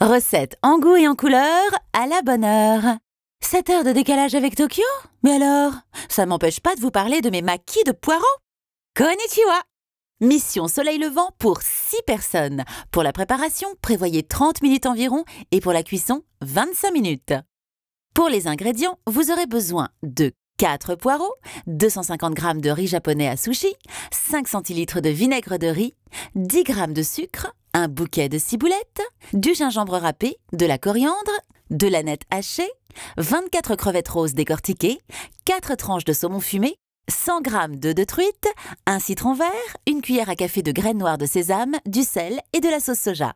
Recette en goût et en couleur, à la bonne heure. 7 heures de décalage avec Tokyo? Mais alors, ça ne m'empêche pas de vous parler de mes maquis de poireaux. Konnichiwa! Mission soleil levant pour 6 personnes. Pour la préparation, prévoyez 30 minutes environ et pour la cuisson, 25 minutes. Pour les ingrédients, vous aurez besoin de 4 poireaux, 250 g de riz japonais à sushi, 5 centilitres de vinaigre de riz, 10 g de sucre, un bouquet de ciboulettes, du gingembre râpé, de la coriandre, de l'aneth hachée, 24 crevettes roses décortiquées, 4 tranches de saumon fumé, 100 g d'œufs de truite, un citron vert, une cuillère à café de graines noires de sésame, du sel et de la sauce soja.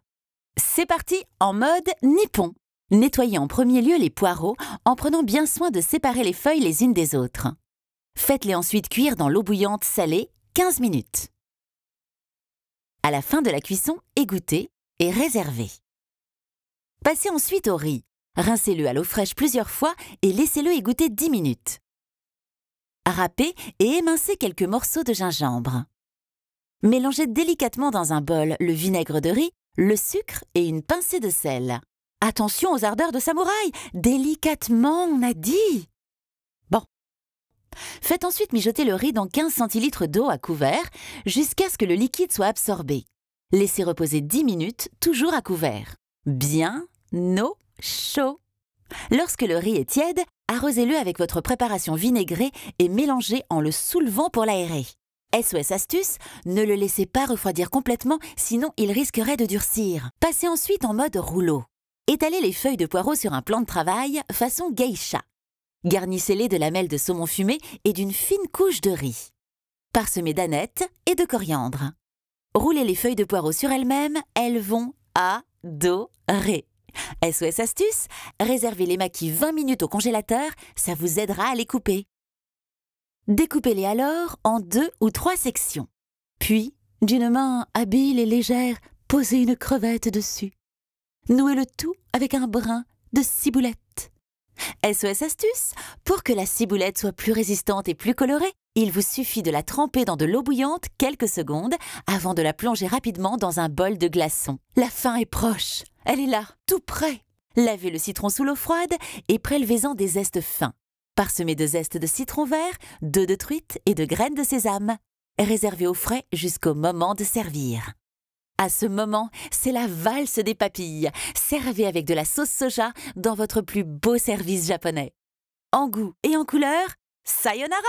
C'est parti en mode nippon. Nettoyez en premier lieu les poireaux en prenant bien soin de séparer les feuilles les unes des autres. Faites-les ensuite cuire dans l'eau bouillante salée 15 minutes. À la fin de la cuisson, égouttez et réservez. Passez ensuite au riz. Rincez-le à l'eau fraîche plusieurs fois et laissez-le égoutter 10 minutes. Râpez et émincez quelques morceaux de gingembre. Mélangez délicatement dans un bol le vinaigre de riz, le sucre et une pincée de sel. Attention aux ardeurs de samouraï! Délicatement, on a dit! Bon. Faites ensuite mijoter le riz dans 15 centilitres d'eau à couvert jusqu'à ce que le liquide soit absorbé. Laissez reposer 10 minutes, toujours à couvert. Bien au chaud. Lorsque le riz est tiède, arrosez-le avec votre préparation vinaigrée et mélangez en le soulevant pour l'aérer. SOS astuce, ne le laissez pas refroidir complètement, sinon il risquerait de durcir. Passez ensuite en mode rouleau. Étalez les feuilles de poireaux sur un plan de travail façon geisha. Garnissez-les de lamelles de saumon fumé et d'une fine couche de riz. Parsemez d'anettes et de coriandre. Roulez les feuilles de poireaux sur elles-mêmes, elles vont adorer. SOS astuce, réservez les maquis 20 minutes au congélateur, ça vous aidera à les couper. Découpez-les alors en 2 ou 3 sections. Puis, d'une main habile et légère, posez une crevette dessus. Nouez le tout avec un brin de ciboulette. SOS astuce, pour que la ciboulette soit plus résistante et plus colorée, il vous suffit de la tremper dans de l'eau bouillante quelques secondes avant de la plonger rapidement dans un bol de glaçons. La fin est proche, elle est là, tout près. Lavez le citron sous l'eau froide et prélevez-en des zestes fins. Parsemez de zestes de citron vert, d'œufs de truite et de graines de sésame. Réservez au frais jusqu'au moment de servir. À ce moment, c'est la valse des papilles. Servez avec de la sauce soja dans votre plus beau service japonais. En goût et en couleur, sayonara!